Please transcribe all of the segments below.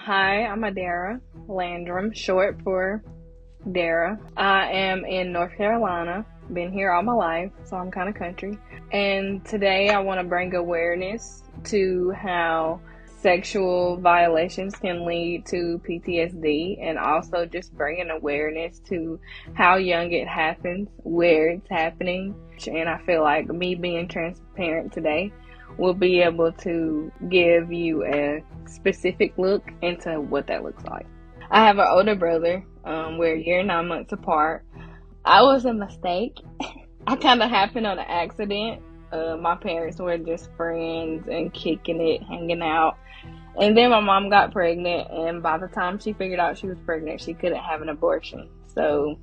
Hi, I'm Adarah Landrum, short for Dara. I am in North Carolina. Been here all my life, so I'm kind of country. And today I want to bring awareness to how sexual violations can lead to PTSD, and also just bringing awareness to how young it happens, where it's happening. And I feel like me being transparent today will be able to give you a specific look into what that looks like. I have an older brother. We're a year and 9 months apart. I was a mistake. I kind of happened on an accident. My parents were just friends and kicking it, hanging out. And then my mom got pregnant, and by the time she figured out she was pregnant, she couldn't have an abortion. So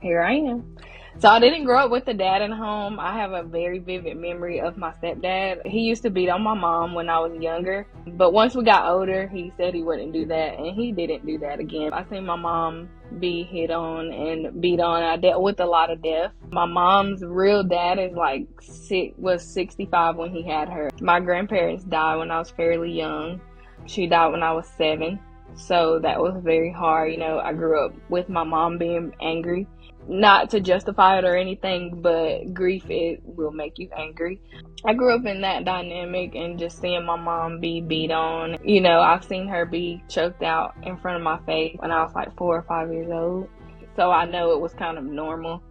here I am. So I didn't grow up with a dad in the home. I have a very vivid memory of my stepdad. He used to beat on my mom when I was younger, but once we got older, he said he wouldn't do that, and he didn't do that again. I seen my mom be hit on and beat on. I dealt with a lot of death. My mom's real dad was 65 when he had her. My grandparents died when I was fairly young. She died when I was 7. So that was very hard. I grew up with my mom being angry. Not to justify it or anything, but grief, it will make you angry. I grew up in that dynamic and just seeing my mom be beat on. I've seen her be choked out in front of my face when I was like 4 or 5 years old. So I know it was kind of normal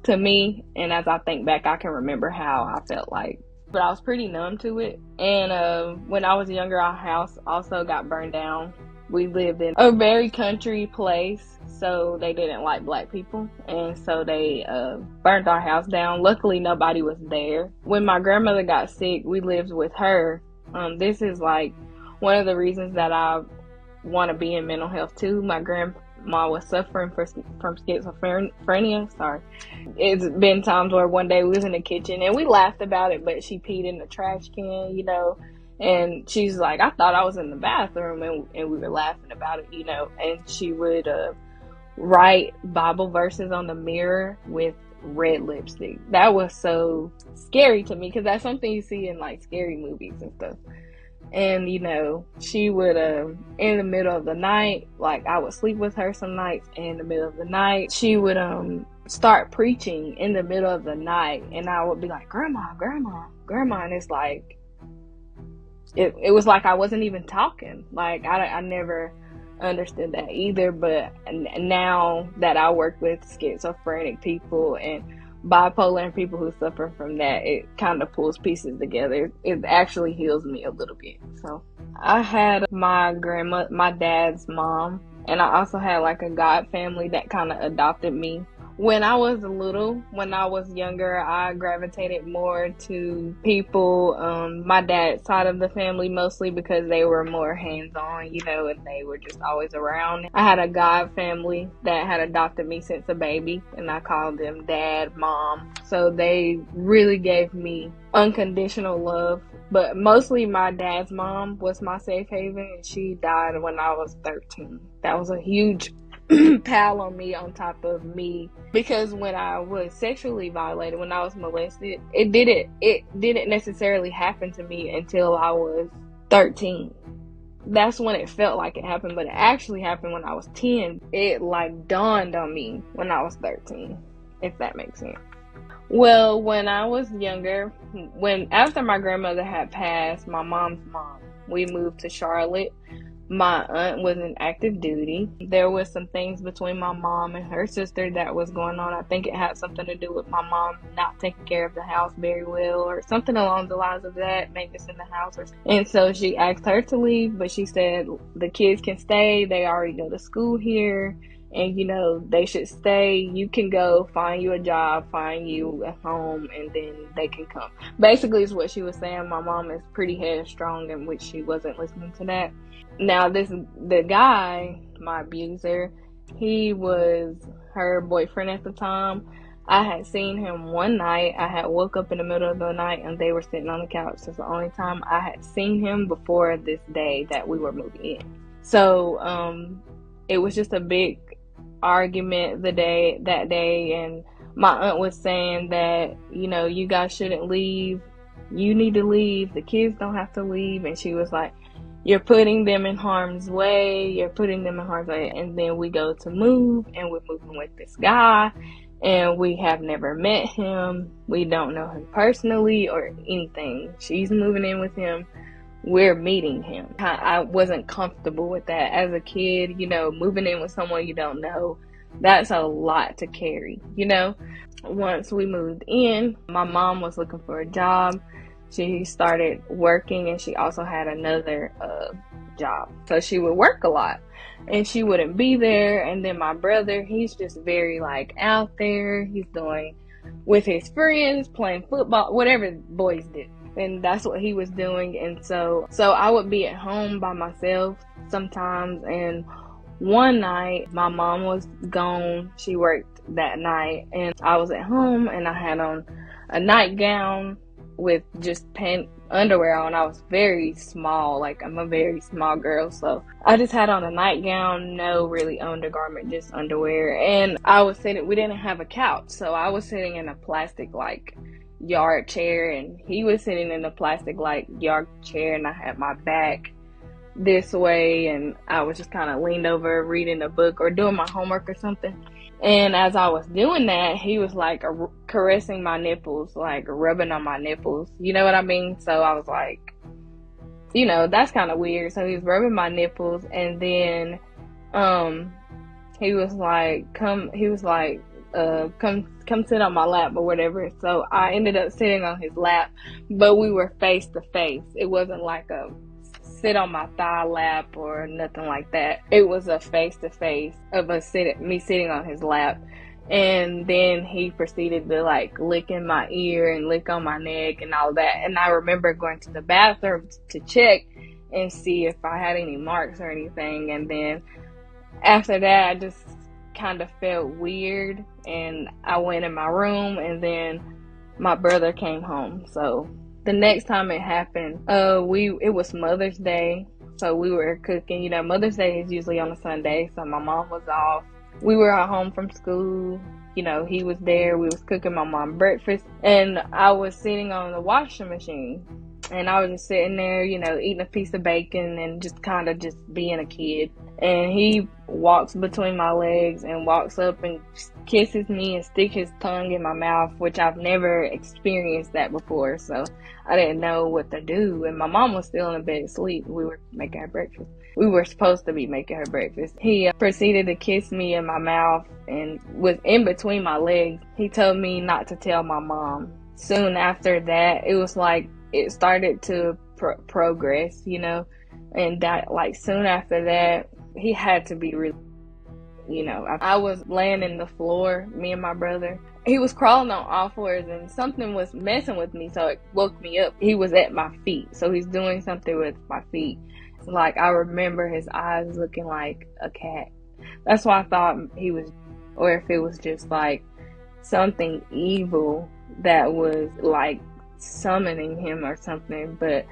to me. And as I think back, I can remember how I felt like. But I was pretty numb to it. And when I was younger, our house also got burned down. We lived in a very country place, so they didn't like black people, and so they burned our house down. Luckily, nobody was there. When my grandmother got sick, we lived with her. This is like one of the reasons that I want to be in mental health too. My grandma was suffering from schizophrenia. Sorry. It's been times where one day we was in the kitchen and we laughed about it, but she peed in the trash can, And she's like, I thought I was in the bathroom, and we were laughing about it, and she would write Bible verses on the mirror with red lipstick. That was so scary to me, because that's something you see in like scary movies and stuff. And, she would, in the middle of the night, like I would sleep with her some nights, and in the middle of the night, she would start preaching in the middle of the night, and I would be like, Grandma, and it's like, it was like I wasn't even talking. Like, I never understood that either. But now that I work with schizophrenic people and bipolar and people who suffer from that, it kind of pulls pieces together. It actually heals me a little bit. So I had my dad's mom, and I also had like a god family that kind of adopted me. When I was younger, I gravitated more to people, my dad's side of the family, mostly because they were more hands-on, and they were just always around. I had a god family that had adopted me since a baby, and I called them dad, mom. So they really gave me unconditional love. But mostly my dad's mom was my safe haven, and she died when I was 13. That was a huge pile on me on top of me, because when I was sexually violated, when I was molested, it didn't necessarily happen to me until I was 13. That's when it felt like it happened, but it actually happened when I was 10. It like dawned on me when I was 13, if that makes sense. Well, when I was younger, after my grandmother had passed, my mom's mom, we moved to Charlotte. My aunt was in active duty. There was some things between my mom and her sister that was going on. I think it had something to do with my mom not taking care of the house very well, or something along the lines of that, maintenance in the house. And so she asked her to leave, but she said the kids can stay. They already go to school here, and they should stay. You can go find you a job, find you a home, and then they can come. Basically is what she was saying. My mom is pretty headstrong, in which she wasn't listening to that. Now the guy, my abuser, he was her boyfriend at the time. I had seen him one night. I had woke up in the middle of the night and they were sitting on the couch. That's the only time I had seen him before this day that we were moving in. So it was just a big argument that day, and my aunt was saying that, you guys shouldn't leave. You need to leave. The kids don't have to leave. And she was like, you're putting them in harm's way, and then we go to move, and we're moving with this guy, and we have never met him, we don't know him personally or anything. She's moving in with him, we're meeting him. I wasn't comfortable with that as a kid. Moving in with someone you don't know, that's a lot to carry. Once we moved in, my mom was looking for a job. She started working, and she also had another job, so she would work a lot and she wouldn't be there. And then my brother, he's just very out there. He's doing with his friends, playing football, whatever boys do, and that's what he was doing. And so I would be at home by myself sometimes. And one night my mom was gone, she worked that night, and I was at home, and I had on a nightgown with just underwear on. I was very small, I'm a very small girl, so I just had on a nightgown, no really undergarment, just underwear. And I was sitting, we didn't have a couch, so I was sitting in a plastic yard chair, and he was sitting in a plastic yard chair, and I had my back this way, and I was just kind of leaned over reading a book or doing my homework or something. And as I was doing that, he was caressing my nipples, rubbing on my nipples, you know what I mean? So I was that's kind of weird. So he was rubbing my nipples, and then he was come sit on my lap or whatever. So I ended up sitting on his lap, but we were face to face. It wasn't a sit on my thigh lap or nothing like that. It was a face to face of me sitting on his lap. And then he proceeded to lick in my ear and lick on my neck and all that. And I remember going to the bathroom to check and see if I had any marks or anything. And then after that, I just kind of felt weird, and I went in my room, and then my brother came home. So the next time it happened, it was Mother's Day, so we were cooking. Mother's Day is usually on a Sunday, so my mom was off. We were at home from school. He was there. We was cooking my mom breakfast, and I was sitting on the washing machine, and I was just sitting there, eating a piece of bacon and just kind of just being a kid. And he walks between my legs and walks up and kisses me and sticks his tongue in my mouth, which I've never experienced that before. So I didn't know what to do. And my mom was still in bed asleep. We were making her breakfast. We were supposed to be making her breakfast. He proceeded to kiss me in my mouth and was in between my legs. He told me not to tell my mom. Soon after that, it was it started to progress, and that soon after that, he had to be really, I was laying in the floor, me and my brother. He was crawling on all fours, and something was messing with me, so it woke me up. He was at my feet, so he's doing something with my feet. I remember his eyes looking like a cat. That's why I thought he was, or if it was just something evil that was summoning him or something. But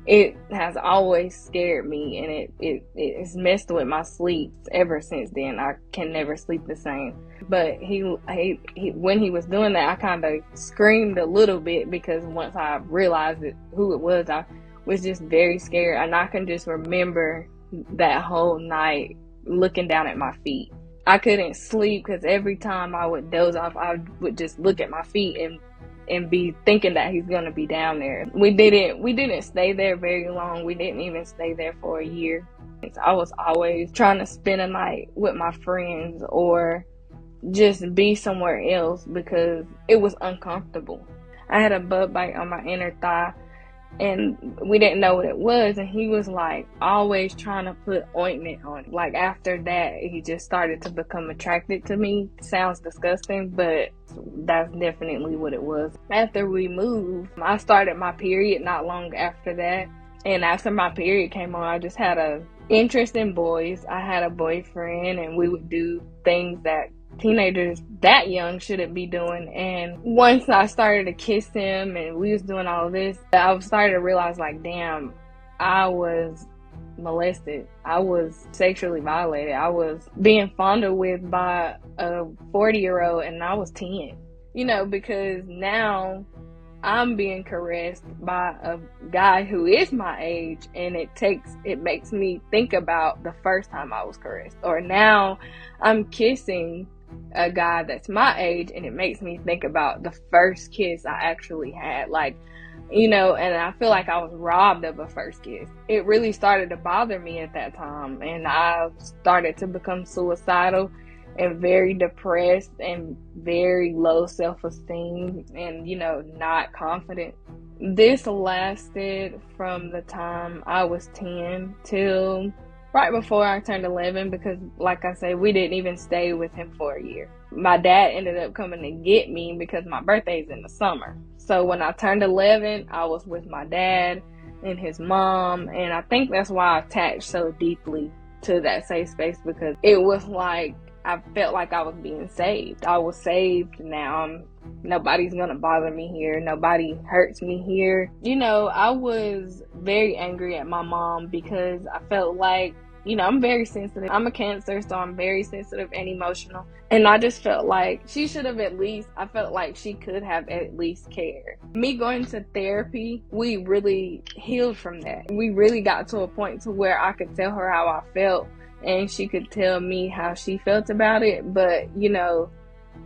it has always scared me, and it has messed with my sleep ever since then. I can never sleep the same. But he when he was doing that, I kind of screamed a little bit, because once I realized who it was, I was just very scared. And I can just remember that whole night looking down at my feet. I couldn't sleep, because every time I would doze off, I would just look at my feet and be thinking that he's gonna be down there. We didn't stay there very long. We didn't even stay there for a year. I was always trying to spend a night with my friends or just be somewhere else, because it was uncomfortable. I had a bug bite on my inner thigh, and we didn't know what it was, and he was always trying to put ointment on it. After that, he just started to become attracted to me. Sounds disgusting, but that's definitely what it was. After we moved, I started my period not long after that, and after my period came on, I just had a interest in boys. I had a boyfriend, and we would do things that teenagers that young shouldn't be doing. And once I started to kiss him and we was doing all of this, I started to realize damn, I was molested. I was sexually violated. I was being fondled with by a 40-year-old, and I was 10. Because now I'm being caressed by a guy who is my age, and it makes me think about the first time I was caressed. Or now I'm kissing a guy that's my age, and it makes me think about the first kiss I actually had. Like, and I feel like I was robbed of a first kiss. It really started to bother me at that time, and I started to become suicidal and very depressed and very low self-esteem and, not confident. This lasted from the time I was 10 till right before I turned 11, because like I said, we didn't even stay with him for a year. My dad ended up coming to get me because my birthday's in the summer. So when I turned 11, I was with my dad and his mom, and I think that's why I attached so deeply to that safe space, because it was like I felt like I was being saved. I was saved now. Nobody's gonna bother me here. Nobody hurts me here. I was very angry at my mom because I felt like, I'm very sensitive. I'm a Cancer, so I'm very sensitive and emotional. And I just felt like she should have I felt like she could have at least cared. Me going to therapy, we really healed from that. We really got to a point to where I could tell her how I felt, and she could tell me how she felt about it. But,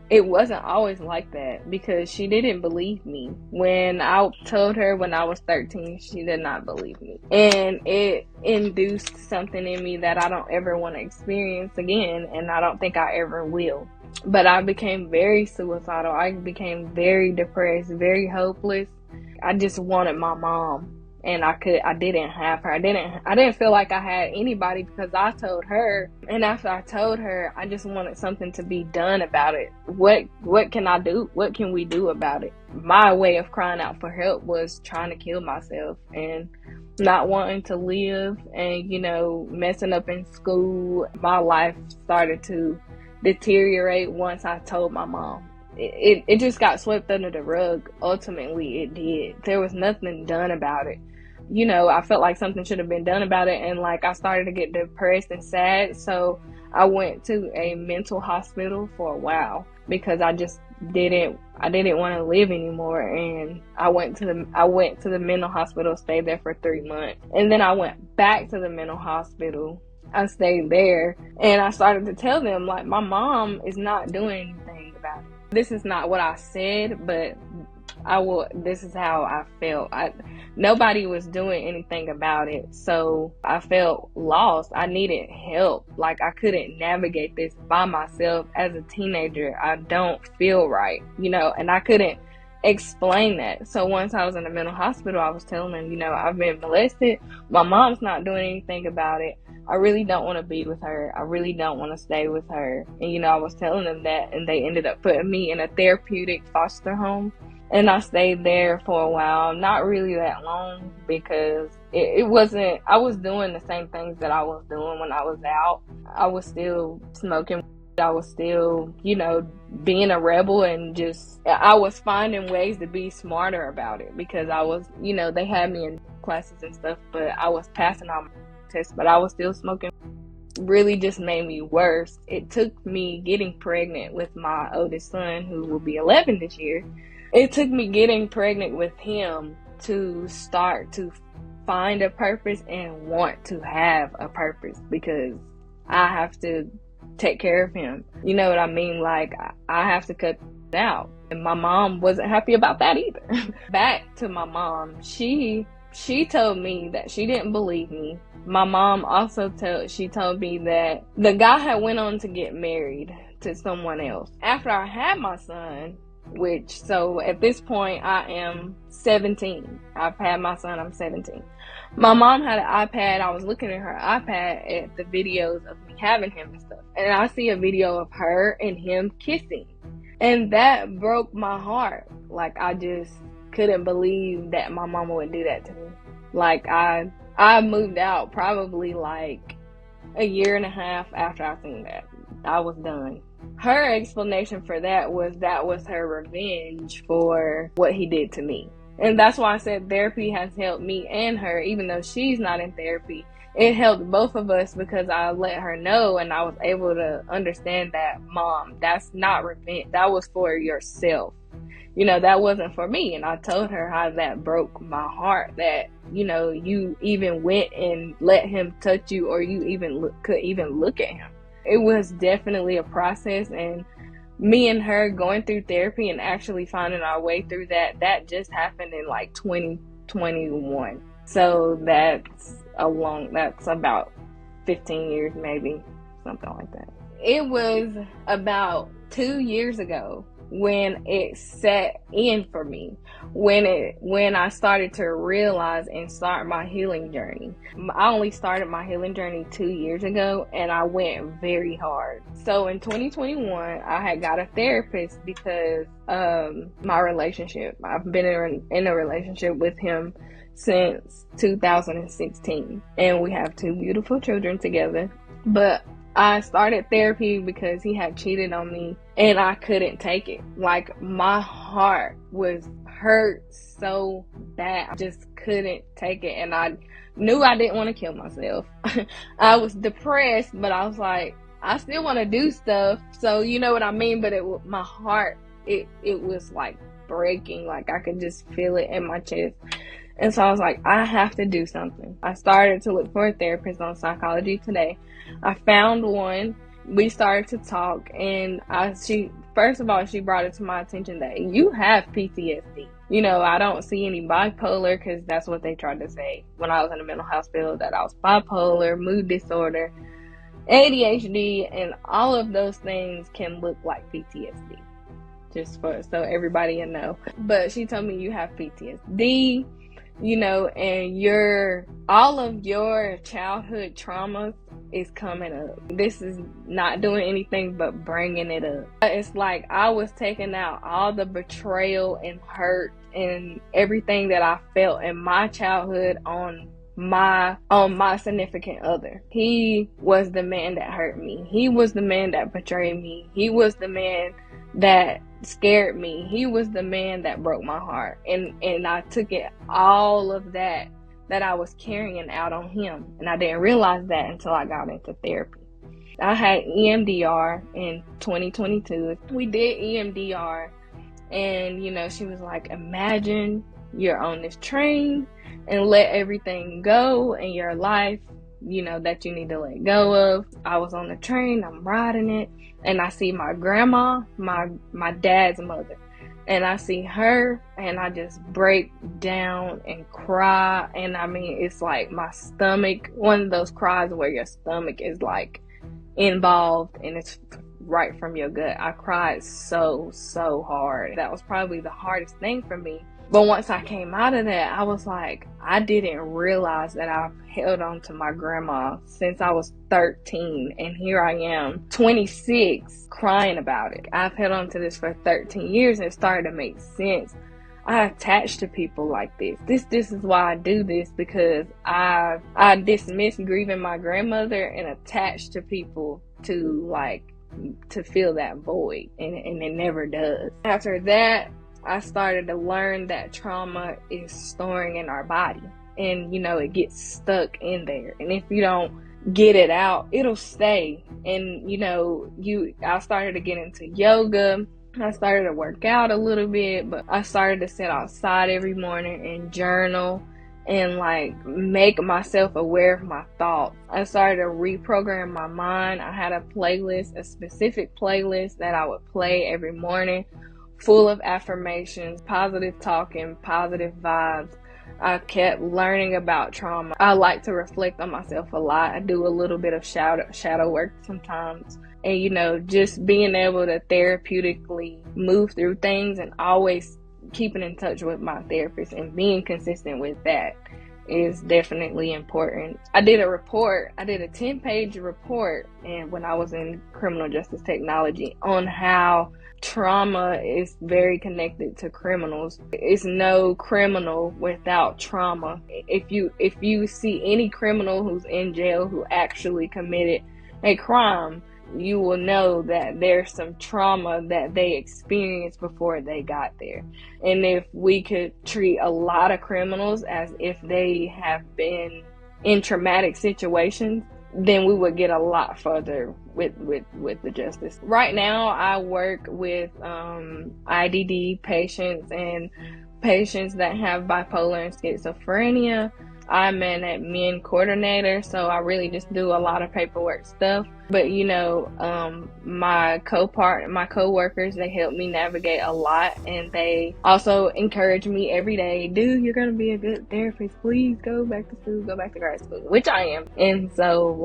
it wasn't always like that, because she didn't believe me. When I told her when I was 13, she did not believe me. And it induced something in me that I don't ever want to experience again, and I don't think I ever will. But I became very suicidal. I became very depressed, very hopeless. I just wanted my mom. And I didn't have her. I didn't feel like I had anybody, because I told her. And after I told her, I just wanted something to be done about it. What can I do? What can we do about it? My way of crying out for help was trying to kill myself and not wanting to live, and, messing up in school. My life started to deteriorate once I told my mom. It just got swept under the rug. Ultimately, it did. There was nothing done about it. I felt like something should have been done about it, and like I started to get depressed and sad. So I went to a mental hospital for a while, because I didn't want to live anymore. And I went to the mental hospital, stayed there for 3 months, and then I went back to the mental hospital. I stayed there, and I started to tell them, like, my mom is not doing anything about it. This is not what I said, but this is how I felt. Nobody was doing anything about it, so I felt lost. I needed help. Like, I couldn't navigate this by myself as a teenager. I don't feel right, and I couldn't explain that. So once I was in the mental hospital, I was telling them, I've been molested. My mom's not doing anything about it. I really don't want to be with her. I really don't want to stay with her. And, I was telling them that, and they ended up putting me in a therapeutic foster home. And I stayed there for a while, not really that long, because it wasn't, I was doing the same things that I was doing when I was out. I was still smoking. I was still, being a rebel, and I was finding ways to be smarter about it, because I was, they had me in classes and stuff, but I was passing all my tests, but I was still smoking. Really just made me worse. It took me getting pregnant with my oldest son, who will be 11 this year. It took me getting pregnant with him to start to find a purpose and want to have a purpose, because I have to take care of him. You know what I mean? Like, I have to cut it out. And my mom wasn't happy about that either. Back to my mom. She told me that she didn't believe me. My mom also told me that the guy had went on to get married to someone else. After I had my son, so at this point I am 17. I've had my son, I'm 17. My mom had an iPad. I was looking at her iPad at the videos of me having him and stuff. And I see a video of her and him kissing. And that broke my heart. Like, I just couldn't believe that my mama would do that to me. Like, I moved out probably like a year and a half after I seen that. I was done. Her explanation for that was her revenge for what he did to me. And that's why I said therapy has helped me and her, even though she's not in therapy. It helped both of us, because I let her know, and I was able to understand that, Mom, that's not revenge. That was for yourself. that wasn't for me. And I told her how that broke my heart, that, you even went and let him touch you, or you even could even look at him. It was definitely a process, and me and her going through therapy and actually finding our way through that just happened in like 2021. So that's about 15 years, maybe, something like that. It was about 2 years ago when it set in for me, when I started to realize and start my healing journey. I only started my healing journey 2 years ago, and I went very hard. So in 2021, I had got a therapist because of my relationship. I've been in a relationship with him since 2016, and we have 2 beautiful children together. But I started therapy because he had cheated on me, and I couldn't take it. Like, my heart was hurt so bad. I just couldn't take it, and I knew I didn't want to kill myself. I was depressed, but I was like, I still want to do stuff. So, you know what I mean? But my heart, it was like breaking. Like, I could just feel it in my chest. And so I was like, I have to do something. I started to look for a therapist on Psychology Today. I found one. We started to talk, and she brought it to my attention that you have PTSD. I don't see any bipolar, because that's what they tried to say when I was in the mental hospital, that I was bipolar, mood disorder, ADHD, and all of those things can look like PTSD. Just so everybody will know. But she told me you have PTSD, and all of your childhood traumas is coming up. This is not doing anything but bringing it up. It's like I was taking out all the betrayal and hurt and everything that I felt in my childhood on my significant other. He was the man that hurt me. He was the man that betrayed me. He was the man that scared me. He was the man that broke my heart, and I took it, all of that I was carrying out on him, and I didn't realize that until I got into therapy. I had EMDR in 2022. We did EMDR, and she was like, imagine you're on this train and let everything go in your life, that you need to let go of. I was on the train, I'm riding it, and I see my grandma, my dad's mother, and I see her, and I just break down and cry. And I mean, it's like my stomach, one of those cries where your stomach is like involved and it's right from your gut. I cried so hard. That was probably the hardest thing for me. But once I came out of that, I was like, I didn't realize that I've held on to my grandma since I was 13. And here I am, 26, crying about it. I've held on to this for 13 years, and it started to make sense. I attach to people like this. This is why I do this, because I dismiss grieving my grandmother and attach to people to fill that void. And it never does. After that, I started to learn that trauma is storing in our body, and it gets stuck in there, and if you don't get it out, it'll stay. And I started to get into yoga. I started to work out a little bit, but I started to sit outside every morning and journal and make myself aware of my thoughts. I started to reprogram my mind. I had a specific playlist that I would play every morning, full of affirmations, positive talking, positive vibes. I kept learning about trauma. I like to reflect on myself a lot. I do a little bit of shadow work sometimes. And, just being able to therapeutically move through things, and always keeping in touch with my therapist and being consistent with that is definitely important. I did a 10-page report, and when I was in criminal justice technology, on how trauma is very connected to criminals. It's no criminal without trauma. If you see any criminal who's in jail who actually committed a crime, you will know that there's some trauma that they experienced before they got there. And if we could treat a lot of criminals as if they have been in traumatic situations, then we would get a lot further with the justice. Right now, I work with IDD patients and patients that have bipolar and schizophrenia. I'm an admin coordinator, so I really just do a lot of paperwork stuff. But my co-workers, they help me navigate a lot, and they also encourage me every day, dude, you're gonna be a good therapist. Please go back to school, go back to grad school, which I am. And so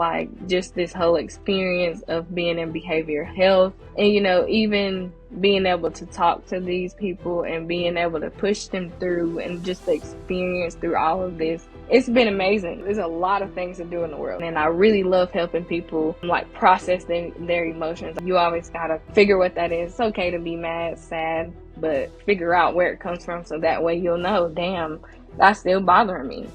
just this whole experience of being in behavioral health, and even being able to talk to these people and being able to push them through, and just the experience through all of this, it's been amazing. There's a lot of things to do in the world, and I really love helping people process their emotions. You always gotta figure what that is. It's okay to be mad, sad, but figure out where it comes from, so that way you'll know, damn, that's still bothering me,